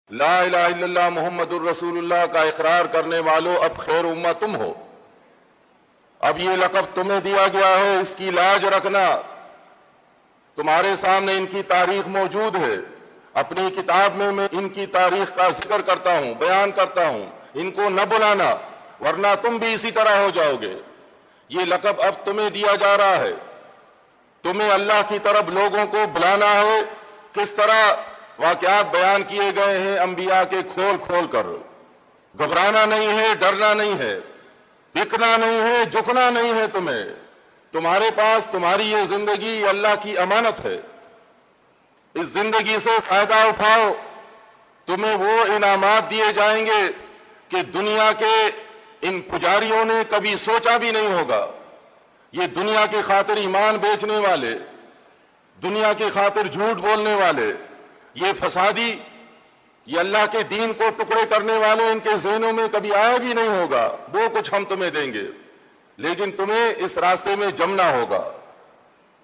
لا الہ الا اللہ محمد الرسول اللہ کا اقرار کرنے والوں، اب خیر امہ تم ہو، اب یہ لقب تمہیں دیا گیا ہے، اس کی لاج رکھنا۔ تمہارے سامنے ان کی تاریخ موجود ہے، اپنی کتاب میں ان کی تاریخ کا ذکر کرتا ہوں، بیان کرتا ہوں، ان کو نہ بلانا ورنہ تم بھی اسی طرح ہو جاؤ گے۔ یہ لقب اب تمہیں دیا جا رہا ہے، تمہیں اللہ کی طرف لوگوں کو بلانا ہے۔ کس طرح واقعات بیان کیے گئے ہیں انبیاء کے کھول کھول کر۔ گھبرانا نہیں ہے، ڈرنا نہیں ہے، بکنا نہیں ہے، جھکنا نہیں ہے تمہیں۔ تمہارے پاس تمہاری یہ زندگی اللہ کی امانت ہے، اس زندگی سے فائدہ اٹھاؤ، تمہیں وہ انعامات دیے جائیں گے کہ دنیا کے ان پجاریوں نے کبھی سوچا بھی نہیں ہوگا۔ یہ دنیا کی خاطر ایمان بیچنے والے، دنیا کی خاطر جھوٹ بولنے والے، یہ فسادی، یہ اللہ کے دین کو ٹکڑے کرنے والے، ان کے ذہنوں میں کبھی آیا بھی نہیں ہوگا وہ کچھ ہم تمہیں دیں گے، لیکن تمہیں اس راستے میں جمنا ہوگا،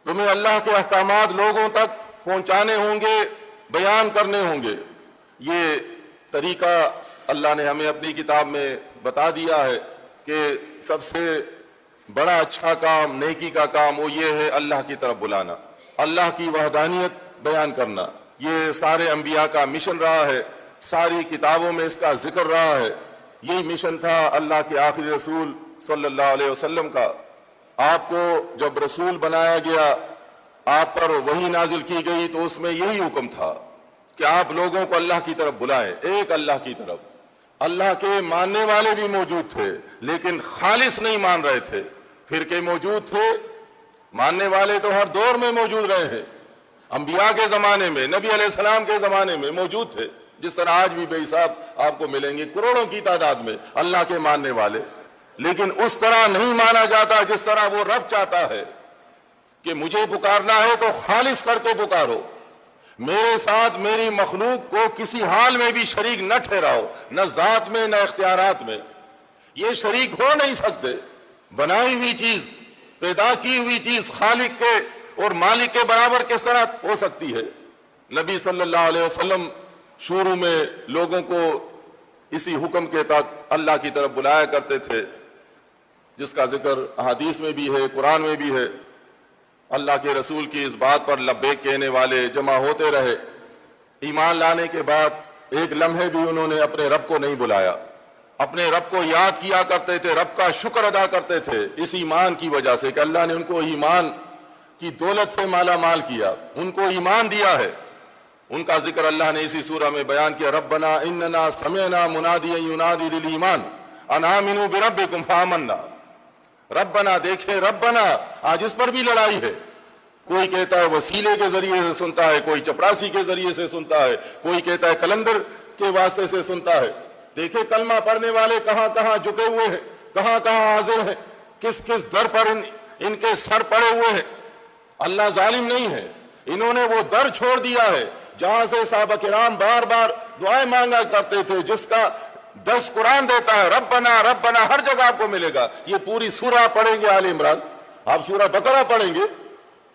تمہیں اللہ کے احکامات لوگوں تک پہنچانے ہوں گے، بیان کرنے ہوں گے۔ یہ طریقہ اللہ نے ہمیں اپنی کتاب میں بتا دیا ہے کہ سب سے بڑا اچھا کام، نیکی کا کام وہ یہ ہے اللہ کی طرف بلانا، اللہ کی وحدانیت بیان کرنا۔ یہ سارے انبیاء کا مشن رہا ہے، ساری کتابوں میں اس کا ذکر رہا ہے۔ یہی مشن تھا اللہ کے آخری رسول صلی اللہ علیہ وسلم کا۔ آپ کو جب رسول بنایا گیا، آپ پر وحی نازل کی گئی تو اس میں یہی حکم تھا کہ آپ لوگوں کو اللہ کی طرف بلائیں، ایک اللہ کی طرف۔ اللہ کے ماننے والے بھی موجود تھے لیکن خالص نہیں مان رہے تھے، فرقے موجود تھے، ماننے والے تو ہر دور میں موجود رہے ہیں، انبیاء کے زمانے میں، نبی علیہ السلام کے زمانے میں موجود تھے، جس طرح آج بھی بے حساب آپ کو ملیں گے کروڑوں کی تعداد میں اللہ کے ماننے والے، لیکن اس طرح نہیں مانا جاتا جس طرح وہ رب چاہتا ہے کہ مجھے پکارنا ہے تو خالص کر کے پکارو، میرے ساتھ میری مخلوق کو کسی حال میں بھی شریک نہ ٹھہراؤ، نہ ذات میں نہ اختیارات میں، یہ شریک ہو نہیں سکتے۔ بنائی ہوئی چیز، پیدا کی ہوئی چیز خالق کے اور مالک کے برابر کس طرح ہو سکتی ہے؟ نبی صلی اللہ علیہ وسلم شروع میں لوگوں کو اسی حکم کے تحت اللہ کی طرف بلایا کرتے تھے، جس کا ذکر احادیث میں بھی ہے، قرآن میں بھی ہے۔ اللہ کے رسول کی اس بات پر لبیک کہنے والے جمع ہوتے رہے، ایمان لانے کے بعد ایک لمحے بھی انہوں نے اپنے رب کو نہیں بلایا، اپنے رب کو یاد کیا کرتے تھے، رب کا شکر ادا کرتے تھے اس ایمان کی وجہ سے کہ اللہ نے ان کو ایمان کی دولت سے مالا مال کیا، ان کو ایمان دیا ہے۔ ان کا ذکر اللہ نے اسی سورہ میں بیان کیا، ربنا اننا سمعنا منادیا ینادی للایمان ان آمنوا بربکم فآمنا۔ ربنا دیکھیں، ربنا، آج اس پر بھی لڑائی ہے، کوئی کہتا ہے وسیلے کے ذریعے سے سنتا ہے، کوئی چپراسی کے ذریعے سے سنتا ہے، کوئی کہتا ہے کلندر کے واسطے سے سنتا ہے۔ دیکھیں کلمہ پڑھنے والے کہاں کہاں جھکے ہوئے ہیں، کہاں کہاں حاضر ہیں، کس کس در پر ان کے سر پڑے ہوئے ہیں۔ اللہ ظالم نہیں ہے، انہوں نے وہ در چھوڑ دیا ہے جہاں سے صحابہ کرام بار بار دعائیں مانگا کرتے تھے، جس کا 10 قرآن دیتا ہے، ربنا ربنا، ہر جگہ آپ کو ملے گا۔ یہ پوری سورہ پڑھیں گے آل عمران، آپ سورہ بقرہ پڑھیں گے،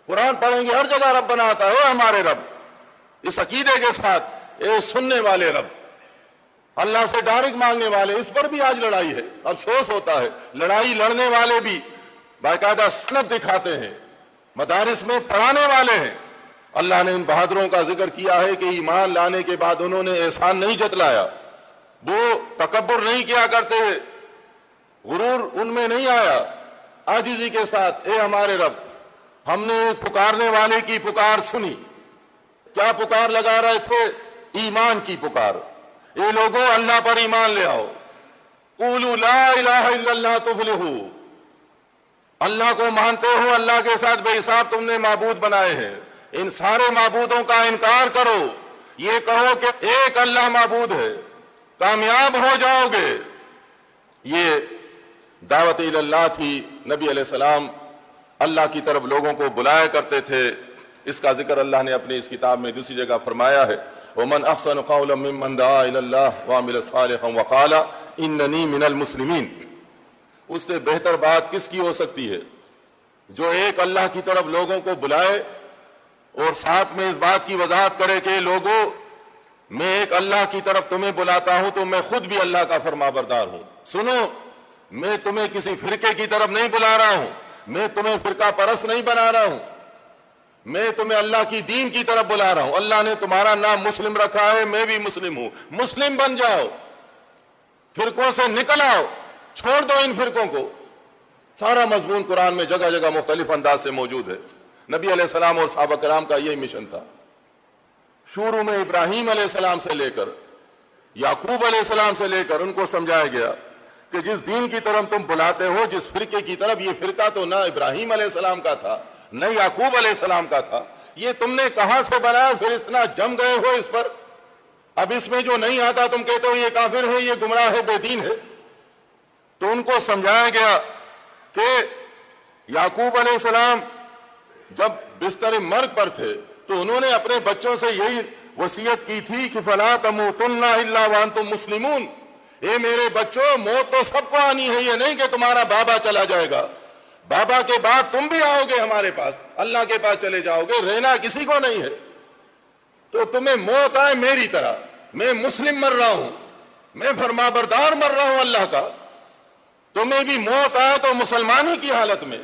قرآن پڑھیں گے، ہر جگہ ربنا آتا ہے، اے ہمارے رب، اس عقیدے کے ساتھ، اے سننے والے رب، اللہ سے ڈائریکٹ مانگنے والے۔ اس پر بھی آج لڑائی ہے، افسوس ہوتا ہے، لڑائی لڑنے والے بھی باقاعدہ سند دکھاتے ہیں، مدارس میں پڑھانے والے ہیں۔ اللہ نے ان بہادروں کا ذکر کیا ہے کہ ایمان لانے کے بعد انہوں نے احسان نہیں جتلایا، وہ تکبر نہیں کیا کرتے، غرور ان میں نہیں آیا، عاجزی کے ساتھ، اے ہمارے رب، ہم نے پکارنے والے کی پکار سنی۔ کیا پکار لگا رہے تھے؟ ایمان کی پکار، اے لوگوں اللہ پر ایمان لے آؤ، قولوا لا الہ الا اللہ تفلحوا، اللہ کو مانتے ہو، اللہ کے ساتھ بے حساب تم نے معبود بنائے ہیں، ان سارے معبودوں کا انکار کرو، یہ کہو کہ ایک اللہ معبود ہے، کامیاب ہو جاؤ گے۔ یہ دعوت اللہ تھی، نبی علیہ السلام اللہ کی طرف لوگوں کو بلایا کرتے تھے۔ اس کا ذکر اللہ نے اپنی اس کتاب میں دوسری جگہ فرمایا ہے، وَمَنْ أَحْسَنُ قَوْلًا مِّمَّنْ دَعَا إِلَى اللَّهِ وَعَمِلَ صَالِحًا وَقَالَ إِنَّنِي مِنَ الْمُسْلِمِينَ۔ اس سے بہتر بات کس کی ہو سکتی ہے جو ایک اللہ کی طرف لوگوں کو بلائے اور ساتھ میں اس بات کی وضاحت کرے کہ لوگوں میں ایک اللہ کی طرف تمہیں بلاتا ہوں تو میں خود بھی اللہ کا فرمانبردار ہوں. سنو، میں تمہیں کسی فرقے کی طرف نہیں بلا رہا ہوں، میں تمہیں فرقہ پرست نہیں بنا رہا ہوں، میں تمہیں اللہ کی دین کی طرف بلا رہا ہوں. اللہ نے تمہارا نام مسلم رکھا ہے، میں بھی مسلم ہوں. مسلم بن جاؤ، فرقوں سے نکل آؤ، چھوڑ دو ان فرقوں کو. سارا مضمون قرآن میں جگہ جگہ مختلف انداز سے موجود ہے. نبی علیہ السلام اور صحابہ کرام کا یہی مشن تھا. شروع میں ابراہیم علیہ السلام سے لے کر یعقوب علیہ السلام سے لے کر ان کو سمجھایا گیا کہ جس دین کی طرف تم بلاتے ہو، جس فرقے کی طرف، یہ فرقہ تو نہ ابراہیم علیہ السلام کا تھا نہ یعقوب علیہ السلام کا تھا. یہ تم نے کہاں سے بنایا؟ پھر اتنا جم گئے ہو اس پر. اب اس میں جو نہیں آتا تم کہتے ہو یہ کافر ہے، یہ گمراہ ہے، بے دین ہے. تو ان کو سمجھایا گیا کہ یعقوب علیہ السلام جب بستر مرگ پر تھے تو انہوں نے اپنے بچوں سے یہی وصیت کی تھی کہ فَلَا تَمُوتُنَّ إِلَّا وَأَنْتُمْ مُسْلِمُونَ. اے میرے بچوں، موت تو سب کو آنی ہے، یہ نہیں کہ تمہارا بابا چلا جائے گا، بابا کے بعد تم بھی آؤ گے ہمارے پاس، اللہ کے پاس چلے جاؤ گے، رہنا کسی کو نہیں ہے. تو تمہیں موت آئے میری طرح، میں مسلم مر رہا ہوں، میں فرمانبردار مر رہا ہوں اللہ کا، تمہیں بھی موت آئے تو مسلمانی کی حالت میں.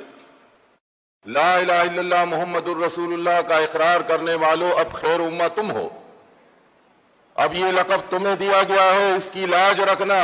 لا الہ الا اللہ محمد الرسول اللہ کا اقرار کرنے والوں، اب خیر امہ تم ہو. اب یہ لقب تمہیں دیا گیا ہے، اس کی لاج رکھنا.